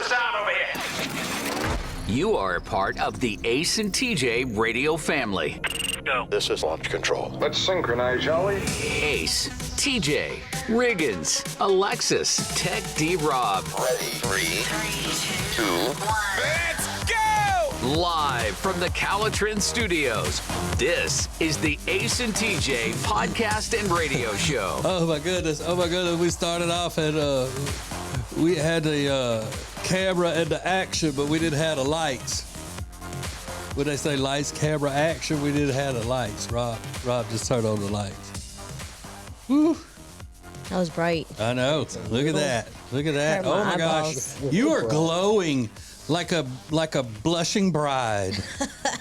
some sound over here. You are a part of the Ace and TJ radio family. Go. This is launch control. Let's synchronize, shall we? Ace, TJ, Riggins, Alexis, Tech D-Rob. Ready? 3, 2, 1. Let's go! Live from the Calitrin Studios, this is the Ace and TJ podcast and radio show. Oh my goodness. We started off at, we had the camera and the action, but we didn't have the lights. When they say lights, camera, action, we didn't have the lights. Rob just turned on the lights. Woo. That was bright. I know. Look at that. Hurt Oh my eyeballs. gosh. You are glowing like a blushing bride.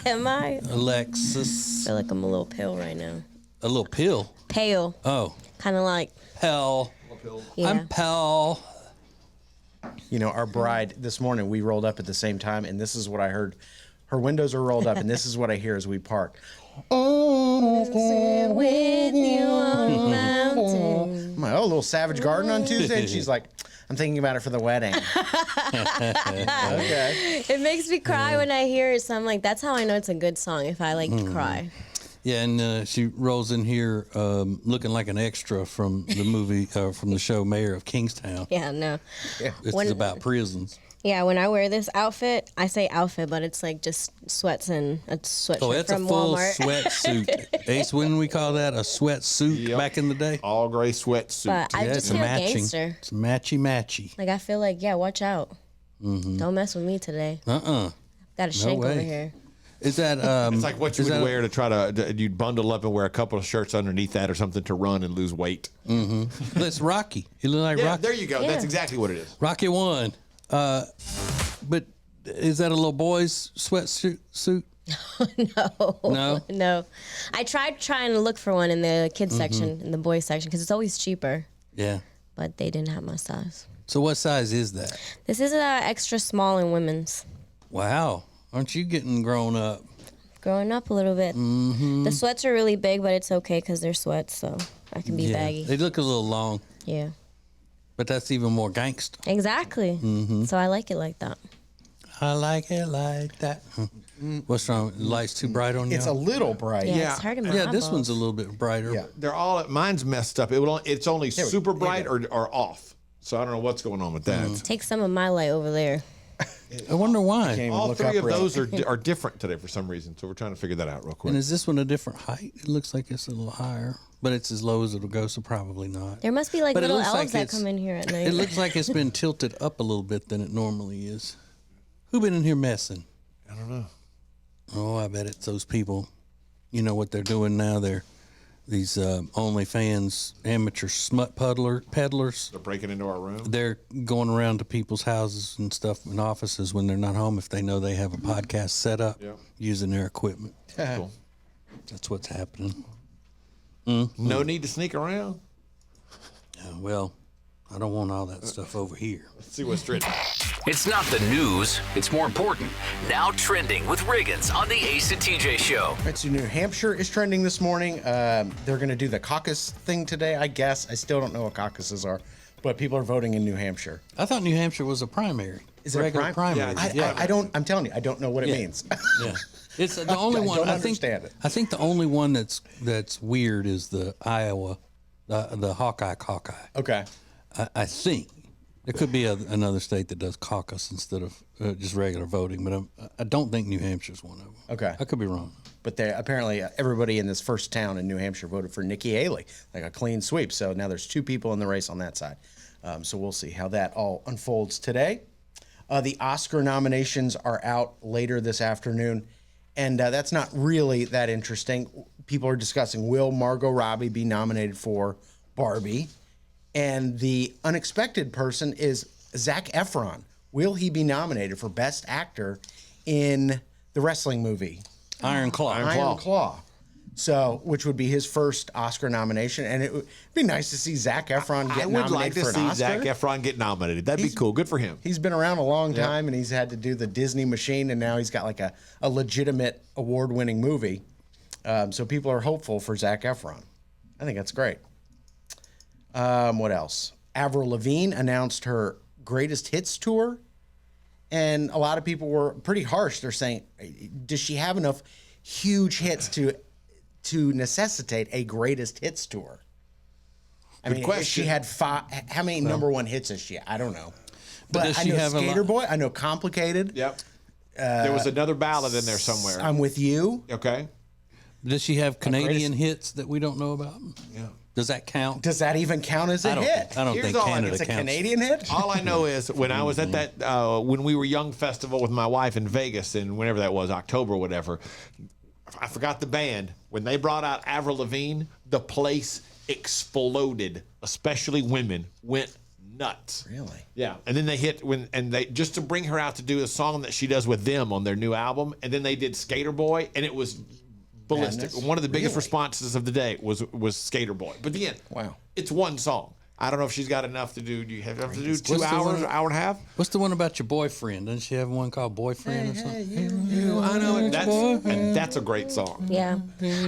Am I? Alexis. I feel like I'm a little pale right now. A little pill. Pale. Oh. Kind of like. Pale. Yeah. I'm pale. You know, our bride, this morning, we rolled up at the same time, and this is what I heard. Her windows are rolled up, and this is what I hear as we park. With you on the mountain. I'm like, oh, a little Savage Garden on Tuesday? And she's like, I'm thinking about it for the wedding. Okay. It makes me cry when I hear it, so I'm like, that's how I know it's a good song, if I like to cry. Yeah, and she rolls in here looking like an extra from the movie, from the show Mayor of Kingstown. Yeah, no. This When- is about prisons. Yeah, when I wear this outfit, I say outfit, but it's like just sweats and a sweatshirt Oh, it's a from full Walmart. sweatsuit. Ace, when we call that a sweatsuit back in the day? All gray sweatsuit. But I Yeah, just it's feel matching. gangster. It's matchy. Like, I feel like, yeah, watch out. Don't mess with me today. Got a shank over way. here. Is that It's like what you would wear to try to, you'd bundle up and wear a couple of shirts underneath that or something to run and lose weight. That's Rocky. You look like Yeah, Rocky. there you go. Yeah. That's exactly what it is. Rocky 1. But is that a little boy's sweatsuit? No? No. I tried trying to look for one in the kids section, in the boys section, because it's always cheaper, Yeah. but they didn't have my size. So what size is that? This is extra small in women's. Wow. Aren't you getting grown up? Growing up a little bit. The sweats are really big, but it's okay because they're sweats, so I can be baggy. They look a little long, Yeah. but that's even more gangster. Exactly. So I like it like that. I like it like that. What's wrong? The light's too bright on you? It's a little bright. Yeah, Yeah. it's hurting my Yeah, eyeballs. this one's a little bit brighter. Yeah. They're all, mine's messed up. It's only super bright go. or off. So I don't know what's going on with that. Take some of my light over there. I wonder why. Can't even All look three up of really. those are different today for some reason. So we're trying to figure that out real quick. And is this one a different height? It looks like it's a little higher, but it's as low as it'll go, so probably not. There must be like But it little looks elves like that it's- come in here at night. It looks like it's been tilted up a little bit than it normally is. Who been in here messing? I don't know. Oh, I bet it's those people. You know what they're doing now? They're these OnlyFans amateur smut peddlers. They're breaking into our room. They're going around to people's houses and stuff in offices when they're not home if they know they have a podcast set up using their equipment. Cool. That's what's happening. No need to sneak around. Well, I don't want all that stuff over here. Let's see what's written. It's not the news, it's more important. Now trending with Riggins on the Ace and TJ show. All right, so New Hampshire is trending this morning. They're going to do the caucus thing today, I guess. I still don't know what caucuses are, but people are voting in New Hampshire. I thought New Hampshire was a primary. Is it a regular primary? Yeah, I don't. I'm telling you, I don't know what it Yeah. means. Yeah. It's the only I one. don't I think. understand it. I think the only one that's weird is the Iowa, the Hawkeye. Okay. I think there could be another state that does caucus instead of just regular voting, but I don't think New Hampshire's one of them. Okay. I could be wrong. But they apparently everybody in this first town in New Hampshire voted for Nikki Haley, like a clean sweep. So now there's two people in the race on that side. So we'll see how that all unfolds today. The Oscar nominations are out later this afternoon, and that's not really that interesting. People are discussing, will Margot Robbie be nominated for Barbie? And the unexpected person is Zac Efron. Will he be nominated for Best Actor in the wrestling movie Iron Claw. Iron Claw? So, which would be his first Oscar nomination, and it would be nice to see Zac Efron get I would nominated like to for an see Oscar. Zac Efron get nominated. That'd be cool. Good for him. He's been around a long time, and he's had to do the Disney machine, and now he's got like a legitimate award-winning movie. So people are hopeful for Zac Efron. I think that's great. What else? Avril Lavigne announced her greatest hits tour And a lot of people were pretty harsh. They're saying, does she have enough huge hits to necessitate a greatest hits tour? I mean, if she had five, how many number one hits is she? I don't know. But does I she know have Skater Boy. I know Complicated. Yep. There was another ballad in there somewhere. I'm With You. Okay. Does she have Canadian hits that we don't know about? Yeah. Does that count? Does that even count as a hit? I don't Here's think all I know. Canada It's a counts. Canadian hit? All I know is when I was at that, when we were young festival with my wife in Vegas, and whenever that was, October or whatever, I forgot the band. When they brought out Avril Lavigne, the place exploded, especially women went nuts. Really? Yeah. And then they just to bring her out to do a song that she does with them on their new album, and then they did Skater Boy, and it was ballistic. Madness. One of the biggest Really? responses of the day was Skater Boy. But again, Wow. it's one song. I don't know if she's got enough to do. Do you have to do 2 What's the hours, one- hour and a half? What's the one about your boyfriend? Doesn't she have one called Boyfriend or something? I know it. That's a great song. Yeah,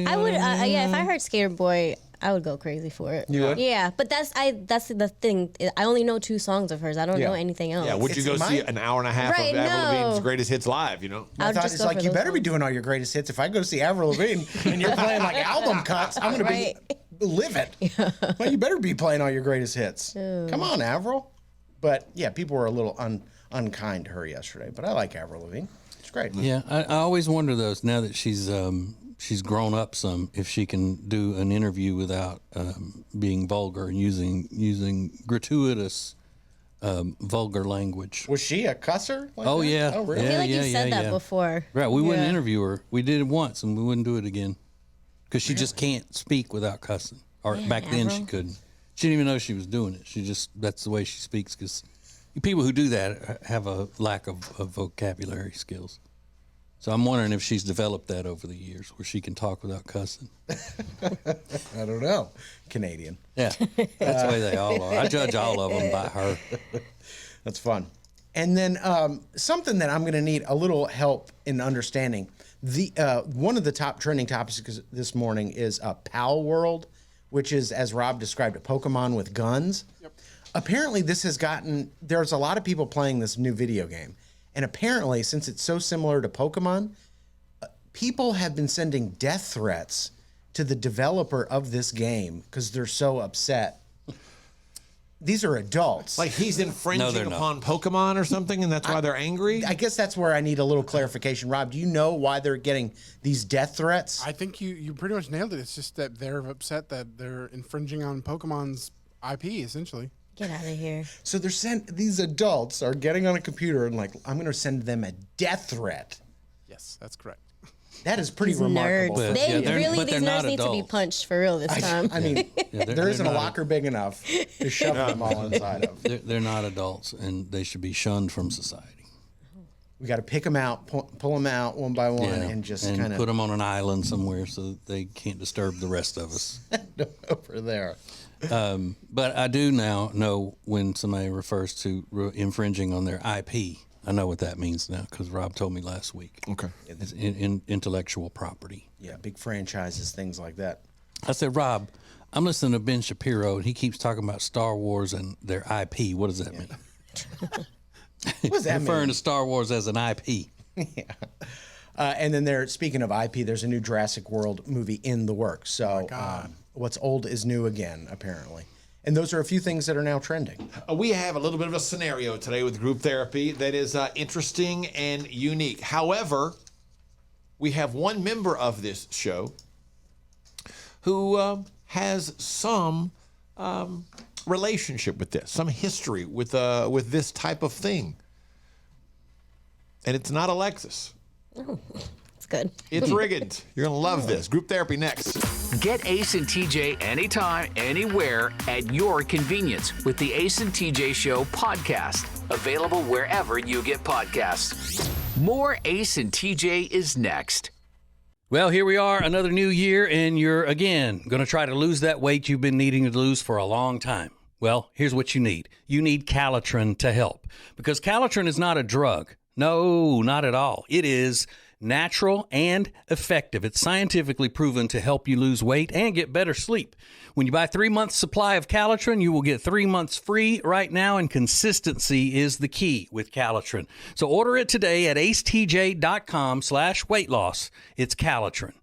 I would. Yeah, if I heard Skater Boy, I would go crazy for it. You would? Yeah, but that's the thing. I only know 2 songs of hers. I don't know anything else. Yeah, would you It's go see my- an hour and a half Right, of Avril no. Lavigne's greatest hits live? You know, I I would thought just it's go like, for you those better be songs. doing all your greatest hits. If I go see Avril Lavigne and you're playing like album cuts, I'm going to Right. be livid. Well, you better be playing all your greatest hits. Come on, Avril. But yeah, people were a little unkind to her yesterday. But I like Avril Lavigne. It's great. Yeah, I always wonder those now that she's grown up some, if she can do an interview without being vulgar and using gratuitous vulgar language. Was she a cusser? Like Oh that? yeah, Oh, really? I feel like yeah, you've said yeah, that yeah. before. Right, we wouldn't Yeah. interview her. We did it once, and we wouldn't do it again because she just can't speak without cussing. Or back then she Avril. couldn't. She didn't even know she was doing it. That's the way she speaks. Because people who do that have a lack of vocabulary skills. So I'm wondering if she's developed that over the years, where she can talk without cussing. I don't know. Canadian. Yeah, that's the way they all are. I judge all of them by her. That's fun. And then something that I'm going to need a little help in understanding. The one of the top trending topics this morning is Pal World, which is, as Rob described, a Pokemon with guns. Yep. Apparently, there's a lot of people playing this new video game. And apparently, since it's so similar to Pokemon, people have been sending death threats to the developer of this game because they're so upset. These are adults. like he's No, infringing they're not. upon Pokemon or something, and that's why they're angry. I guess that's where I need a little clarification. Rob, do you know why they're getting these death threats? I think you pretty much nailed it. It's just that they're upset that they're infringing on Pokemon's IP, essentially. Get out of here. So these adults are getting on a computer and like, I'm going to send them a death threat. Yes, that's correct. That is pretty These remarkable. nerds. But- They yeah, they're- really, but these they're not nerds need to be adults. punched for real this time. I mean, there they're isn't a not- locker big enough to shove them all inside of. They're not adults, and they should be shunned from society. We got to pick them out, pull them out one by one, and just kind put of them on an island somewhere so that they can't disturb the rest of us. over there. But I do now know when somebody refers to infringing on their IP. I know what that means now because Rob told me last week. Okay. It's in intellectual property. Yeah, big franchises, things like that. I said, Rob, I'm listening to Ben Shapiro, and he keeps talking about Star Wars and their IP. What does that mean? What does that Referring mean? to Star Wars as an IP. And then speaking of IP, there's a new Jurassic World movie in the works. So what's old is new again, apparently. And those are a few things that are now trending. We have a little bit of a scenario today with group therapy that is interesting and unique. However, we have one member of this show who has some relationship with this, some history with this type of thing. And it's not Alexis. It's good. It's Riggins. You're going to love this. Group therapy next. Get Ace and TJ anytime, anywhere, at your convenience with the Ace and TJ Show podcast. Available wherever you get podcasts. More Ace and TJ is next. Well, here we are, another new year, and you're, again, going to try to lose that weight you've been needing to lose for a long time. Well, here's what you need. You need Calitrin to help, because Calitrin is not a drug. No, not at all. It is natural and effective. It's scientifically proven to help you lose weight and get better sleep. When you buy 3 months supply of Calitrin, you will get 3 months free right now, and consistency is the key with Calitrin. So order it today at acetj.com/weight loss. It's Calitrin.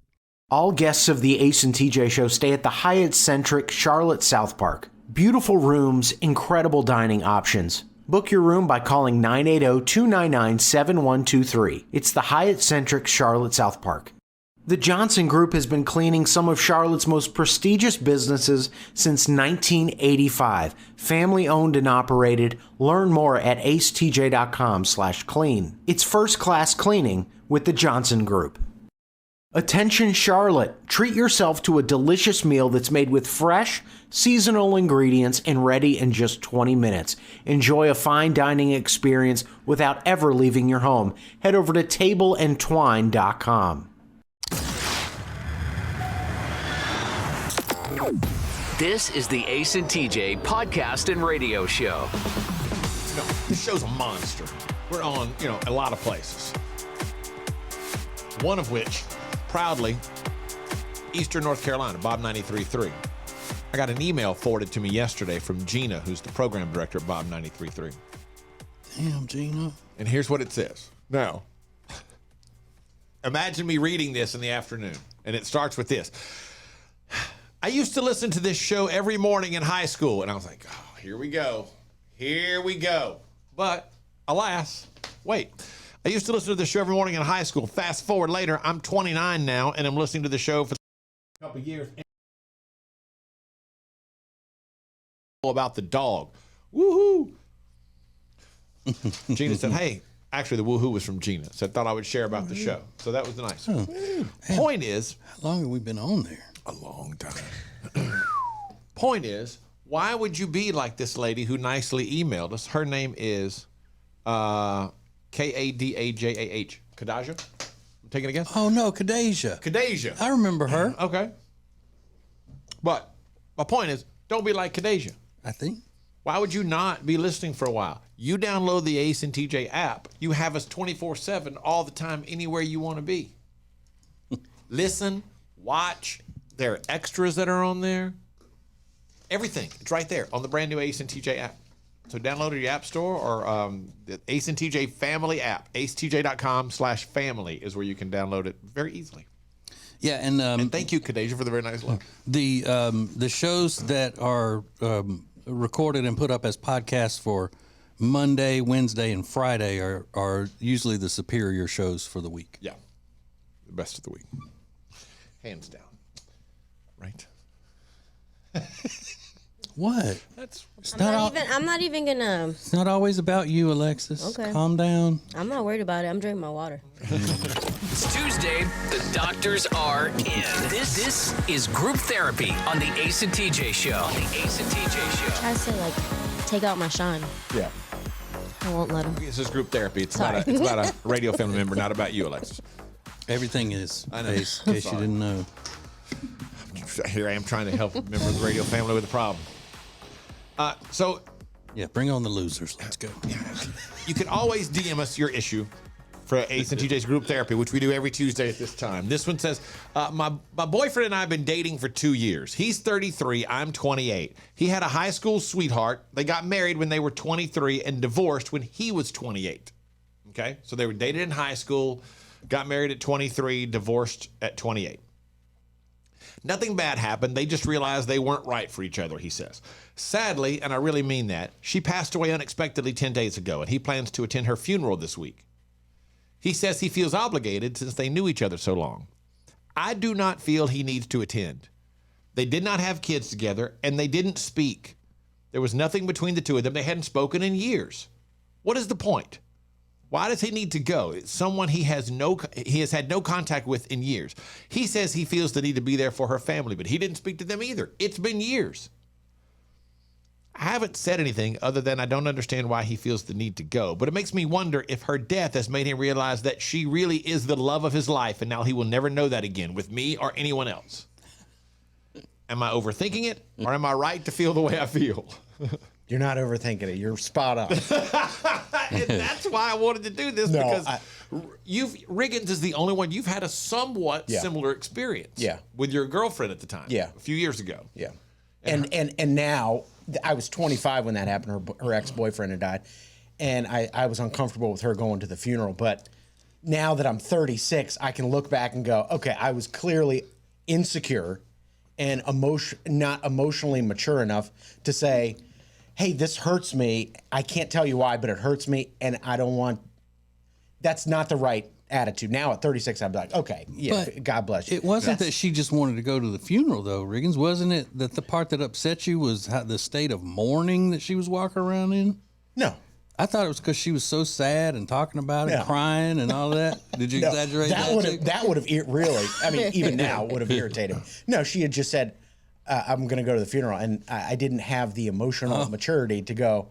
All guests of the Ace and TJ show stay at the Hyatt-centric Charlotte South Park. Beautiful rooms, incredible dining options. Book your room by calling 980-299-7123. It's the Hyatt-centric Charlotte South Park. The Johnson Group has been cleaning some of Charlotte's most prestigious businesses since 1985. Family owned and operated. Learn more at acetj.com/clean. It's first class cleaning with the Johnson Group. Attention Charlotte, treat yourself to a delicious meal that's made with fresh, seasonal ingredients and ready in just 20 minutes. Enjoy a fine dining experience without ever leaving your home. Head over to tableandtwine.com. This is the Ace and TJ podcast and radio show. No, this show's a monster. We're on, a lot of places. One of which, proudly, Eastern North Carolina, Bob 93.3. I got an email forwarded to me yesterday from Gina, who's the program director at Bob 93.3. Damn, Gina. And here's what it says. Now, imagine me reading this in the afternoon, and it starts with this. I used to listen to this show every morning in high school, and I was like, oh, here we go. Here we go. But, alas, wait. I used to listen to the show every morning in high school. Fast forward later, I'm 29 now, and I'm listening to the show for a couple of years. About the dog. Woohoo! Gina said, hey, actually the woohoo was from Gina. So I thought I would share about the show. So that was nice. Point is, How long have we been on there? a long time. Point is, why would you be like this lady who nicely emailed us? Her name is Kadajah. Kadajah? I'm taking a guess? Oh, no, Kadajah. Kadajah. I remember her. Okay. But my point is, don't be like Kadajah. I think. Why would you not be listening for a while? You download the Ace and TJ app. You have us 24/7 all the time, anywhere you want to be. Listen, watch. There are extras that are on there. Everything. It's right there on the brand new Ace and TJ app. So download it at your app store or the Ace and TJ family app. acetj.com/family is where you can download it very easily. Yeah, and thank you, Kadajah, for the very nice love. The shows that are recorded and put up as podcasts for Monday, Wednesday, and Friday are usually the superior shows for the week. Yeah, the best of the week, hands down. Right. What? I'm not even gonna. It's not always about you, Alexis. Okay. Calm down. I'm not worried about it. I'm drinking my water. It's Tuesday. The doctors are in. This is group therapy on the Ace and TJ show. Try to say take out my shine. Yeah. I won't let him. This is group therapy. It's Sorry. about a radio family member, not about you, Alexis. Everything is. I know. In case you didn't know. Here I am trying to help a member of the radio family with a problem. Yeah, bring on the losers. Let's go. You can always DM us your issue for Ace and TJ's group therapy, which we do every Tuesday at this time. This one says, my boyfriend and I have been dating for 2 years. He's 33, I'm 28. He had a high school sweetheart. They got married when they were 23 and divorced when he was 28. Okay, so they were dated in high school, got married at 23, divorced at 28. Nothing bad happened. They just realized they weren't right for each other, he says. Sadly, and I really mean that, she passed away unexpectedly 10 days ago, and he plans to attend her funeral this week. He says he feels obligated since they knew each other so long. I do not feel he needs to attend. They did not have kids together, and they didn't speak. There was nothing between the two of them. They hadn't spoken in years. What is the point? Why does he need to go? It's someone he has had no contact with in years. He says he feels the need to be there for her family, but he didn't speak to them either. It's been years. I haven't said anything other than I don't understand why he feels the need to go, but it makes me wonder if her death has made him realize that she really is the love of his life, and now he will never know that again with me or anyone else. Am I overthinking it, or am I right to feel the way I feel? You're not overthinking it. You're spot on. And that's why I wanted to do this, because Riggins is the only one you've had a somewhat similar experience with your girlfriend at the time. Yeah. A few years ago. Yeah. And now, I was 25 when that happened. Her ex-boyfriend had died. And I was uncomfortable with her going to the funeral. But now that I'm 36, I can look back and go, okay, I was clearly insecure and not emotionally mature enough to say, hey, this hurts me. I can't tell you why, but it hurts me, and I don't want. That's not the right attitude. Now at 36, I'd be like, okay, yeah, but God bless you. It wasn't that she just wanted to go to the funeral, though, Riggins. Wasn't it that the part that upset you was the state of mourning that she was walking around in? No. I thought it was because she was so sad and talking about it, crying and all that. Did you exaggerate that? That would have really, I mean, even now would have irritated me. No, she had just said, I'm going to go to the funeral. And I didn't have the emotional maturity to go,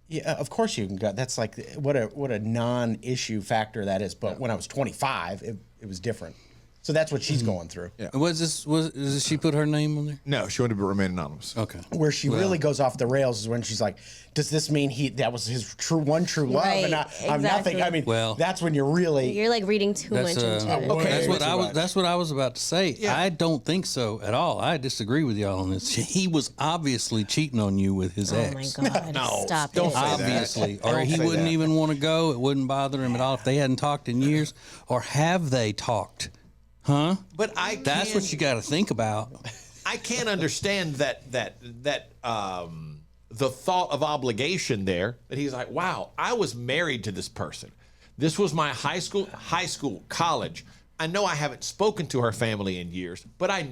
yeah, of course you can go. That's like, what a non-issue factor that is. But when I was 25, it was different. So that's what she's going through. Yeah. Does she put her name on there? No, she wanted to remain anonymous. Okay. Where she really goes off the rails is when she's like, does this mean that was his true love? Right, And I'm nothing. I mean, that's when you're like reading too much into it. Okay. That's what I was about to say. Yeah. I don't think so at all. I disagree with y'all on this. He was obviously cheating on you with his ex. Oh my God. No, Stop don't it. say that. Obviously. Or Don't he say wouldn't that. even want to go. It wouldn't bother him at all if they hadn't talked in years. Or have they talked? Huh? But that's what you got to think about. I can't understand that the thought of obligation there, that he's like, wow, I was married to this person. This was my high school, college. I know I haven't spoken to her family in years, but I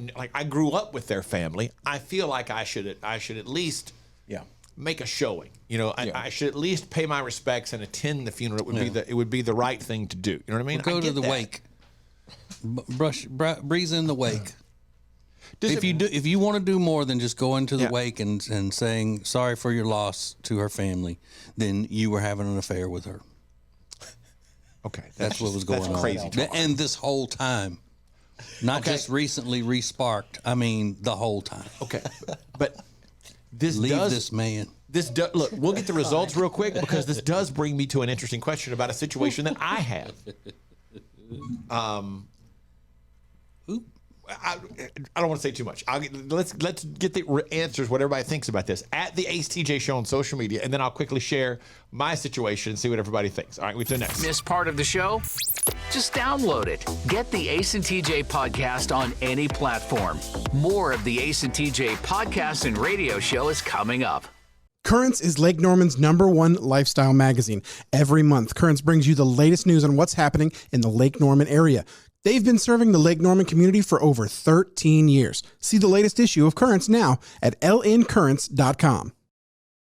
grew up with their family. I feel like I should at least make a showing. You know, I should at least pay my respects and attend the funeral. It would be the right thing to do. You know what I mean? Go to the wake. Breeze in the wake. If you want to do more than just going to the wake and saying sorry for your loss to her family, then you were having an affair with her. Okay, that's what was going on. Crazy talk. And this whole time, not just recently re-sparked. I mean, the whole time. Okay, but this this man. Look, we'll get the results real quick, because this does bring me to an interesting question about a situation that I have. I don't want to say too much. Let's get the answers, what everybody thinks about this, at the Ace TJ Show on social media, and then I'll quickly share my situation and see what everybody thinks. All right, we to the next. Miss part of the show? Just download it. Get the Ace and TJ podcast on any platform. More of the Ace and TJ podcast and radio show is coming up. Currents is Lake Norman's #1 lifestyle magazine. Every month, Currents brings you the latest news on what's happening in the Lake Norman area. They've been serving the Lake Norman community for over 13 years. See the latest issue of Currents now at lncurrents.com.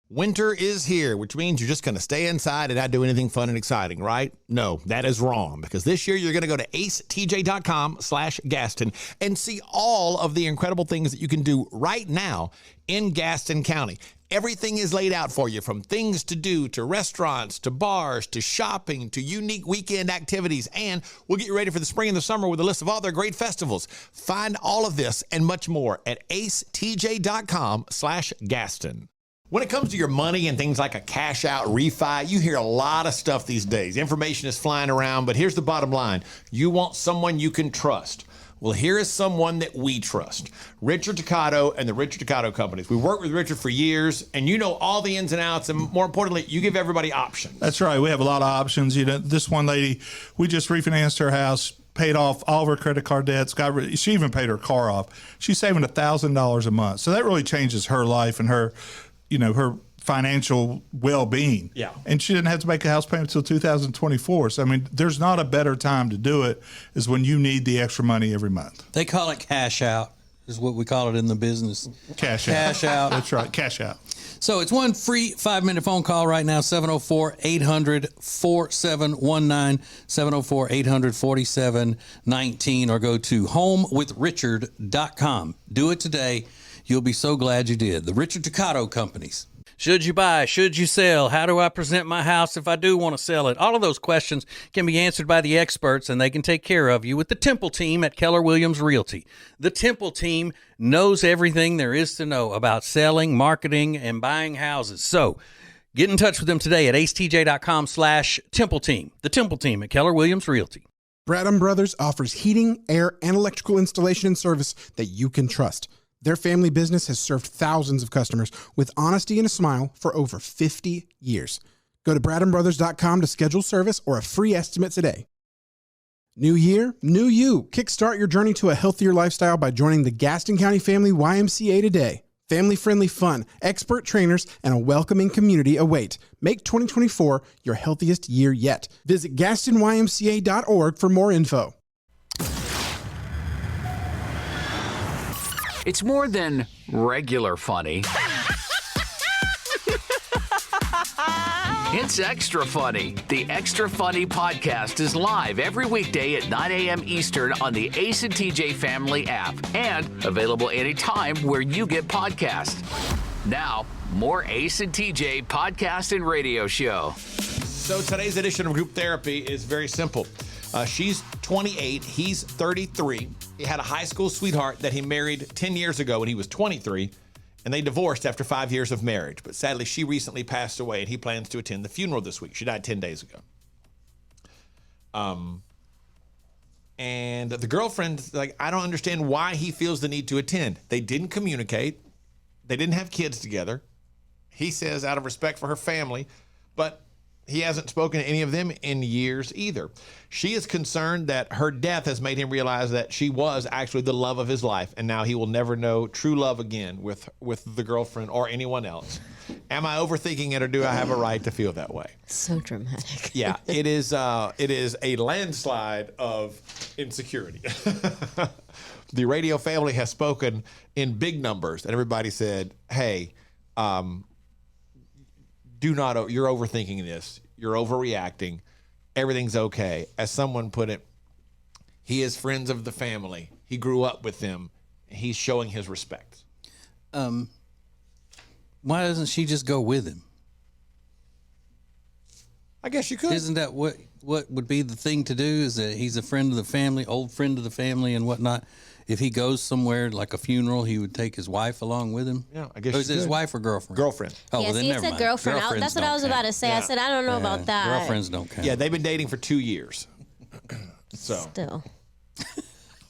Winter is here, which means you're just going to stay inside and not do anything fun and exciting, right? No, that is wrong, because this year you're going to go to acetj.com/Gaston and see all of the incredible things that you can do right now in Gaston County. Everything is laid out for you, from things to do, to restaurants, to bars, to shopping, to unique weekend activities. And we'll get you ready for the spring and the summer with a list of all their great festivals. Find all of this and much more at acetj.com/Gaston. When it comes to your money and things like a cash out refi, you hear a lot of stuff these days. Information is flying around, but here's the bottom line. You want someone you can trust. Well, here is someone that we trust. Richard Ducato and the Richard Ducato Companies. We've worked with Richard for years, and you know all the ins and outs, and more importantly, you give everybody options. That's right. We have a lot of options. You know, this one lady, we just refinanced her house, paid off all of her credit card debts. She even paid her car off. She's saving $1,000 a month. So that really changes her life and her, you know, her financial well-being. Yeah. And she didn't have to make a house payment until 2024. So, I mean, there's not a better time to do it is when you need the extra money every month. They call it cash out, is what we call it in the business. Cash out. Cash out. That's right. Cash out. So it's one free 5-minute phone call right now, 704-800-4719, 704-800-4719, or go to homewithrichard.com. Do it today. You'll be so glad you did. The Richard Ducato Companies. Should you buy? Should you sell? How do I present my house if I do want to sell it? All of those questions can be answered by the experts, and they can take care of you with the Temple team at Keller Williams Realty. The Temple team knows everything there is to know about selling, marketing, and buying houses. So get in touch with them today at acetj.com/Temple team. The Temple team at Keller Williams Realty. Bradham Brothers offers heating, air, and electrical installation and service that you can trust. Their family business has served thousands of customers with honesty and a smile for over 50 years. Go to bradhambrothers.com to schedule service or a free estimate today. New year, new you. Kickstart your journey to a healthier lifestyle by joining the Gaston County Family YMCA today. Family-friendly fun, expert trainers, and a welcoming community await. Make 2024 your healthiest year yet. Visit GastonYMCA.org for more info. It's more than regular funny. It's extra funny. The Extra Funny podcast is live every weekday at 9 a.m. Eastern on the Ace and TJ Family app and available anytime where you get podcasts. Now, more Ace and TJ podcast and radio show. So today's edition of Group Therapy is very simple. She's 28. He's 33. He had a high school sweetheart that he married 10 years ago when he was 23. And they divorced after 5 years of marriage. But sadly, she recently passed away, and he plans to attend the funeral this week. She died 10 days ago. And the girlfriend, like, I don't understand why he feels the need to attend. They didn't communicate. They didn't have kids together. He says out of respect for her family, but he hasn't spoken to any of them in years either. She is concerned that her death has made him realize that she was actually the love of his life, and now he will never know true love again with the girlfriend or anyone else. Am I overthinking it, or do I have a right to feel that way? So dramatic. Yeah, it is a landslide of insecurity. The radio family has spoken in big numbers, and everybody said, hey, you're overthinking this. You're overreacting. Everything's okay. As someone put it, he is friends of the family. He grew up with them. He's showing his respect. Why doesn't she just go with him? I guess you could. Isn't that what would be the thing to do? Is that he's a friend of the family, old friend of the family and whatnot. If he goes somewhere like a funeral, he would take his wife along with him. Yeah, I guess. Or is it his wife or girlfriend? Girlfriend. Oh, Yeah, well, then see, it never said mind. girlfriend. Girlfriends That's what I was don't about count. to say. I said, I don't know about that. Girlfriends don't count. Yeah, they've been dating for 2 years. So. Still.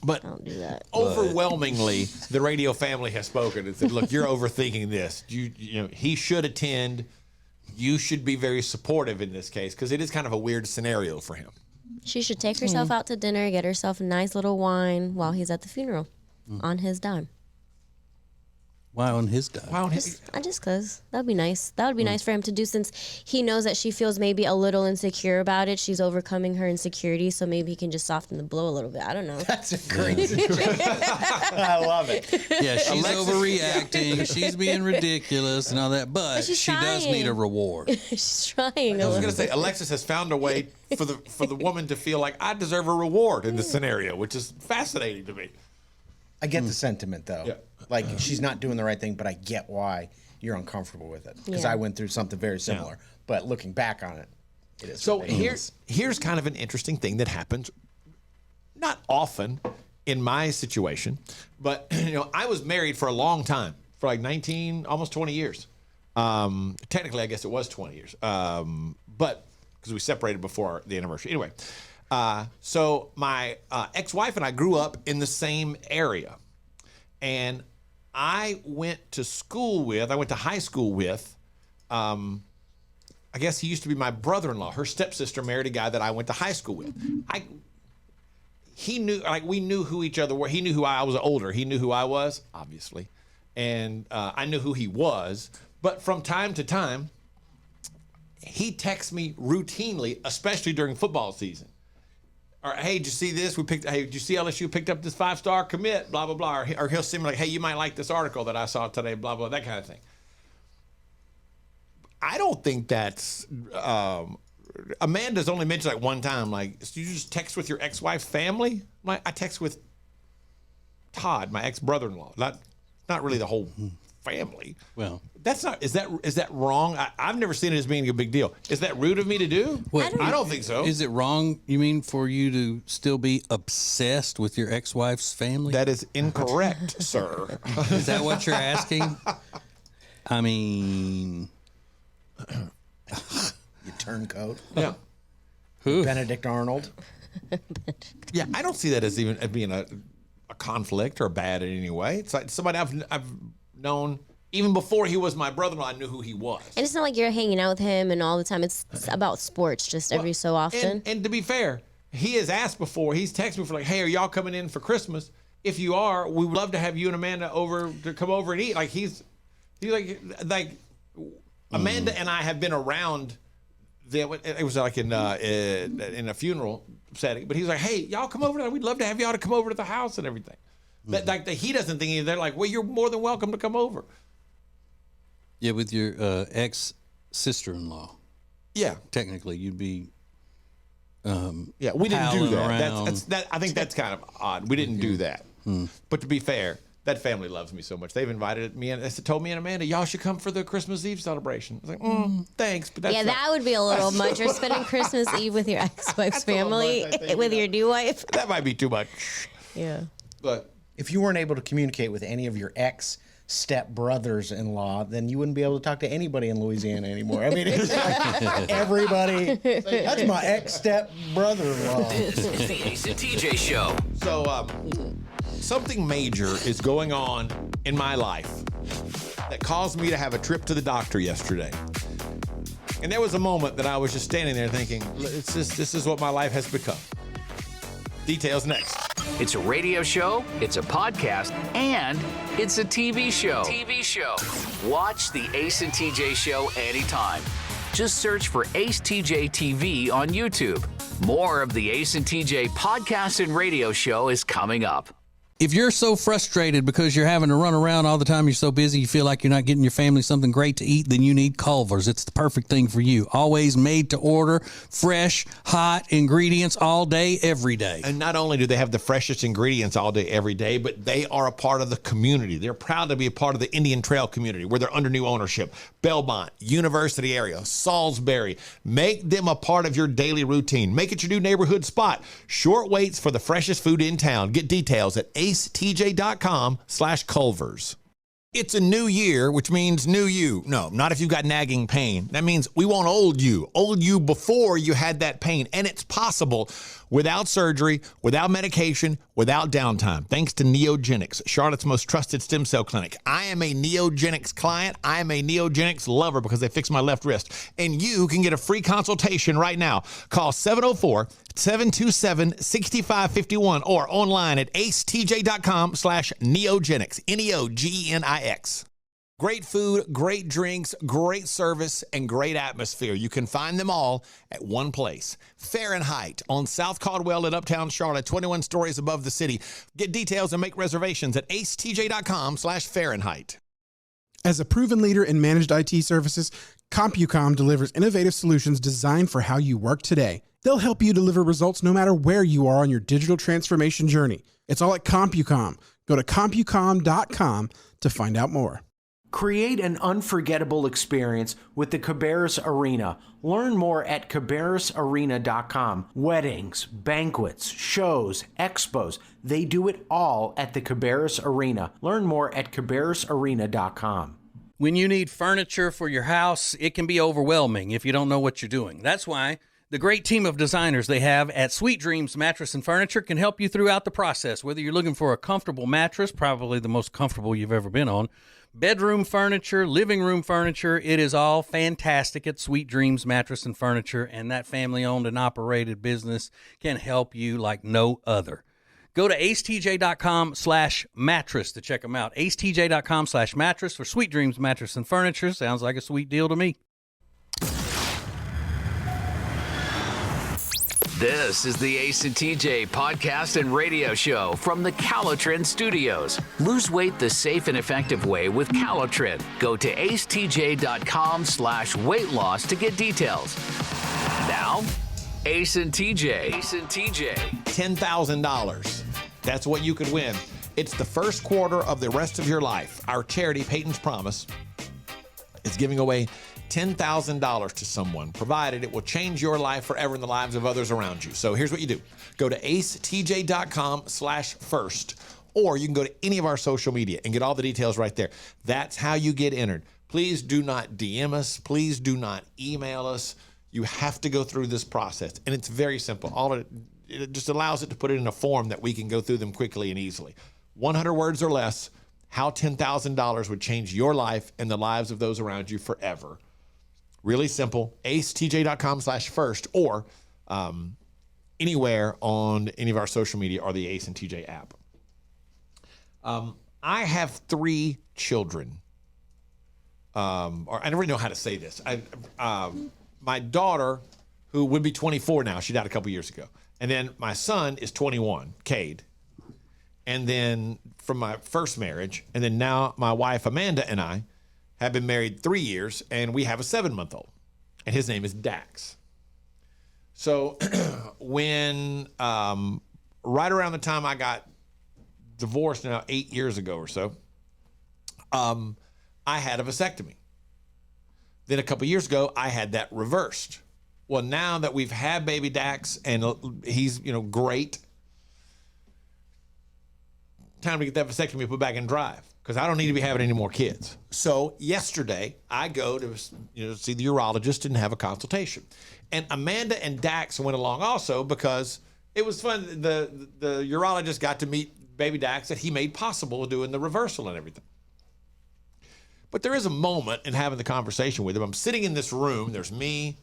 But Don't do that. overwhelmingly, the radio family has spoken and said, look, you're overthinking this. You know, he should attend. You should be very supportive in this case because it is kind of a weird scenario for him. She should take herself out to dinner, get herself a nice little wine while he's at the funeral on his dime. Why on his dime? Wow, Just because. That would be nice. That would be nice for him to do since he knows that she feels maybe a little insecure about it. She's overcoming her insecurity, so maybe he can just soften the blow a little bit. I don't know. That's a great situation. I love it. Yeah, she's overreacting. She's being ridiculous and all that, but she's she does trying. need a reward. She's trying. I was going to say, Alexis has found a way for the woman to feel like I deserve a reward in this scenario, which is fascinating to me. I get the sentiment, though. Yeah. Like, she's not doing the right thing, but I get why you're uncomfortable with it. Because Yeah. I went through something very similar. But looking back on it, it is So ridiculous. here's kind of an interesting thing that happens not often in my situation, but I was married for a long time, for like 19, almost 20 years. Technically, I guess it was 20 years, but because we separated before the anniversary. Anyway, so my ex-wife and I grew up in the same area, and I went to high school with, I guess he used to be my brother-in-law. Her stepsister married a guy that I went to high school with. We knew who each other were. He knew who I was older. He knew who I was, obviously. And I knew who he was. But from time to time, he texts me routinely, especially during football season. Or, hey, did you see this? Did you see LSU picked up this 5-star commit? Blah, blah, blah. Or he'll send me like, hey, you might like this article that I saw today, blah, blah, that kind of thing. I don't think that's Amanda's only mentioned like one time, like, so you just text with your ex-wife's family? I text with Todd, my ex-brother-in-law. Not really the whole family. Well, That's not. Is that wrong? I've never seen it as being a big deal. Is that rude of me to do? I don't think so. Is it wrong, you mean, for you to still be obsessed with your ex-wife's family? That is incorrect, sir. Is that what you're asking? I mean... You turncoat. Yeah. Who? Benedict Arnold. Yeah, I don't see that as being a conflict or bad in any way. It's like somebody I've known even before he was my brother-in-law. I knew who he was. And it's not like you're hanging out with him and all the time. It's about sports just every so often. And to be fair, he has asked before. He's texted me for like, "Hey, are y'all coming in for Christmas? If you are, we would love to have you and Amanda over to come over and eat." Like he's like Amanda and I have been around. It was like in a funeral setting, but he's like, "Hey, y'all come over. We'd love to have y'all to come over to the house and everything." That he doesn't think they're like, "Well, you're more than welcome to come over." Yeah, with your ex-sister-in-law. Yeah, technically, you'd be. Yeah, we didn't do that. I think that's kind of odd. We didn't do that. But to be fair, that family loves me so much. They've invited me and told me and Amanda, "Y'all should come for the Christmas Eve celebration." I was like, thanks, but that's that would be a little much. You're spending Christmas Eve with your ex-wife's family, with your new wife. That might be too much. Yeah. But if you weren't able to communicate with any of your ex-step-brothers-in-law, then you wouldn't be able to talk to anybody in Louisiana anymore. I mean, it's like everybody, that's my ex-step-brother-in-law. This is the Ace and TJ Show. So, something major is going on in my life that caused me to have a trip to the doctor yesterday. And there was a moment that I was just standing there thinking, this is what my life has become. Details next. It's a radio show, it's a podcast, and it's a TV show. Watch the Ace and TJ Show anytime. Just search for Ace TJ TV on YouTube. More of the Ace and TJ podcast and radio show is coming up. If you're so frustrated because you're having to run around all the time, you're so busy, you feel like you're not getting your family something great to eat, then you need Culver's. It's the perfect thing for you. Always made to order, fresh, hot ingredients all day, every day. And not only do they have the freshest ingredients all day, every day, but they are a part of the community. They're proud to be a part of the Indian Trail community where they're under new ownership. Belmont, University area, Salisbury. Make them a part of your daily routine. Make it your new neighborhood spot. Short waits for the freshest food in town. Get details at acetj.com/Culvers. It's a new year, which means new you. No, not if you've got nagging pain. That means we want old you before you had that pain. And it's possible without surgery, without medication, without downtime. Thanks to Neogenics, Charlotte's most trusted stem cell clinic. I am a Neogenics client. I am a Neogenics lover because they fixed my left wrist. And you can get a free consultation right now. Call 704-727-6551 or online at acetj.com/Neogenics, Neogenics. Great food, great drinks, great service, and great atmosphere. You can find them all at one place. Fahrenheit on South Caldwell in Uptown Charlotte, 21 stories above the city. Get details and make reservations at acetj.com/Fahrenheit. As a proven leader in managed IT services, CompuCom delivers innovative solutions designed for how you work today. They'll help you deliver results no matter where you are on your digital transformation journey. It's all at CompuCom. Go to CompuCom.com to find out more. Create an unforgettable experience with the Cabarrus Arena. Learn more at cabarrusarena.com. Weddings, banquets, shows, expos, they do it all at the Cabarrus Arena. Learn more at cabarrusarena.com. When you need furniture for your house, it can be overwhelming if you don't know what you're doing. That's why the great team of designers they have at Sweet Dreams Mattress and Furniture can help you throughout the process. Whether you're looking for a comfortable mattress, probably the most comfortable you've ever been on, bedroom furniture, living room furniture, it is all fantastic at Sweet Dreams Mattress and Furniture, and that family-owned and operated business can help you like no other. Go to acetj.com/mattress to check them out. acetj.com/mattress for Sweet Dreams Mattress and Furniture. Sounds like a sweet deal to me. This is the Ace and TJ podcast and radio show from the Calotren Studios. Lose weight the safe and effective way with Calotren. Go to acetj.com/weight loss to get details. Now, Ace and TJ. $10,000. That's what you could win It's the first quarter of the rest of your life. Our charity, Peyton's Promise, is giving away $10,000 to someone, provided it will change your life forever and the lives of others around you. So here's what you do. Go to acetj.com/first, or you can go to any of our social media and get all the details right there. That's how you get entered. Please do not DM us. Please do not email us. You have to go through this process, and it's very simple. It just allows it to put it in a form that we can go through them quickly and easily. 100 words or less, how $10,000 would change your life and the lives of those around you forever. Really simple. acetj.com/first, or anywhere on any of our social media or the Ace and TJ app. I have 3 children. Or I never know how to say this. My daughter, who would be 24 now, she died a couple years ago. And then my son is 21, Cade. And then from my first marriage, and then now my wife Amanda and I have been married 3 years, and we have a 7-month-old, and his name is Dax. So when right around the time I got divorced, now 8 years ago or so, I had a vasectomy. Then a couple years ago, I had that reversed. Well, now that we've had baby Dax and he's great, time to get that vasectomy put back in drive, because I don't need to be having any more kids. So yesterday, I go to see the urologist and have a consultation. And Amanda and Dax went along also because it was fun. The urologist got to meet baby Dax that he made possible doing the reversal and everything. But there is a moment in having the conversation with him. I'm sitting in this room. There's me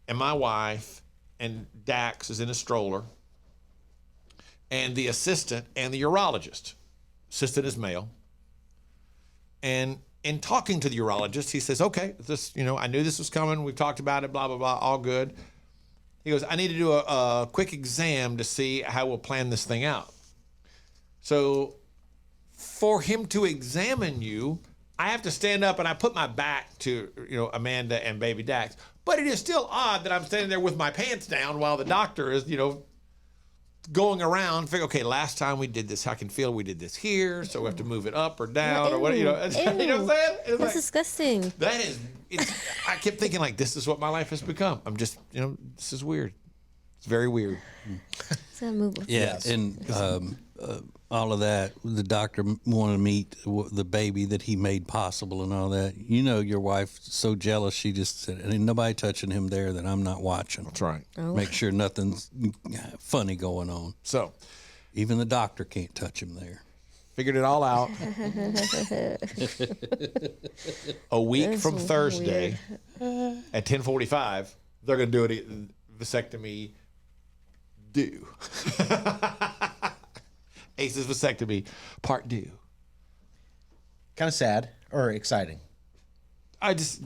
and my wife, and Dax is in a stroller, and the assistant and the urologist. Assistant is male. And in talking to the urologist, he says, okay, I knew this was coming. We've talked about it, blah, blah, blah, all good. He goes, I need to do a quick exam to see how we'll plan this thing out. So for him to examine you, I have to stand up and I put my back to, Amanda and baby Dax. But it is still odd that I'm standing there with my pants down while the doctor is, going around, figure, okay, last time we did this, I can feel we did this here, so we have to move it up or down or what, you know what I'm saying? That's disgusting. I kept thinking, like, this is what my life has become. I'm just, this is weird. It's very weird. It's gotta move. Yeah, and all of that, the doctor wanted to meet the baby that he made possible and all that. Your wife so jealous, she just said, ain't nobody touching him there that I'm not watching. That's right. Oh. Make sure nothing's funny going on. So even the doctor can't touch him there. Figured it all out. A week That's from Thursday weird. at 10:45, they're going to do a vasectomy due. Ace's vasectomy part due. Kind of sad or exciting? I just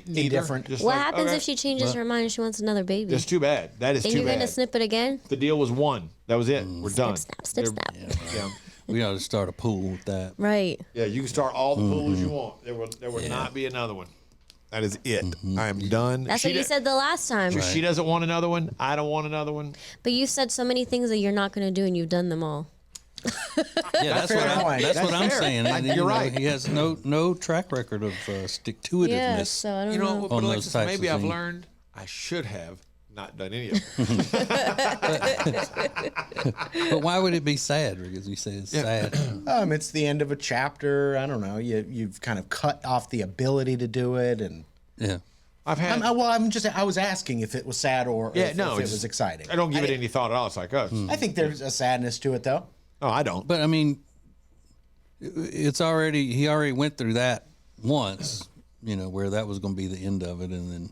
neither. Indifferent. Just What like, happens okay. if she changes her mind and she wants another baby? That's too bad. That is Then too you're bad. gonna snip it again? The deal was one. That was it. We're done. Snip, snap. Yeah. We ought to start a pool with that. Right. Yeah, you can start all the pools you want. There will not be another one. That is it. I am done. That's what you said the last time. She doesn't want another one. I don't want another one. But you said so many things that you're not gonna do, and you've done them all. Yeah, that's what I'm saying. And, You're right. He has no track record of stick-to-itiveness. Yeah, so I don't know. But on those Alexis, types maybe of I've things. learned I should have not done any of them. But why would it be sad? Because you say it's sad. It's the end of a chapter. I don't know. You've kind of cut off the ability to do it, and Yeah. I've had. I was asking if it was sad or if it was exciting. I don't give it any thought at all. It's like us. I think there's a sadness to it, though. Oh, I don't. But I mean, he already went through that once, where that was going to be the end of it, and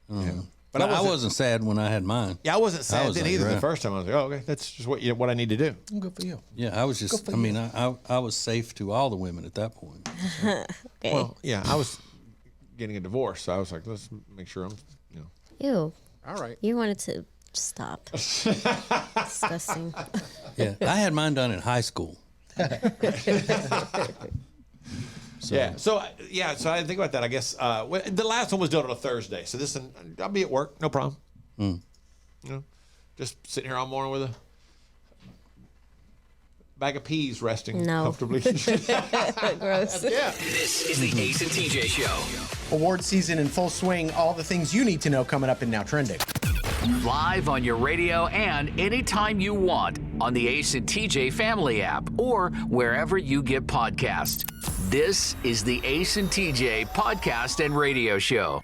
then. But I wasn't sad when I had mine. Yeah, I wasn't sad then either. right. The first time I was like, oh, okay, that's just what I need to do. Good for you. Yeah, I was just. I mean, I was safe to all the women at that point. Okay. Well, yeah, I was getting a divorce, so I was like, let's make sure I'm. Ew. All right. You wanted to stop. Disgusting. Yeah, I had mine done in high school. So I didn't think about that. I guess the last one was done on a Thursday, so this one, I'll be at work, no problem. Just sitting here all morning with bag of peas resting No. comfortably. Gross. This is the Ace and TJ Show. Award season in full swing. All the things you need to know coming up in Now Trending. Live on your radio and anytime you want on the Ace and TJ Family app or wherever you get podcasts. This is the Ace and TJ Podcast and Radio Show.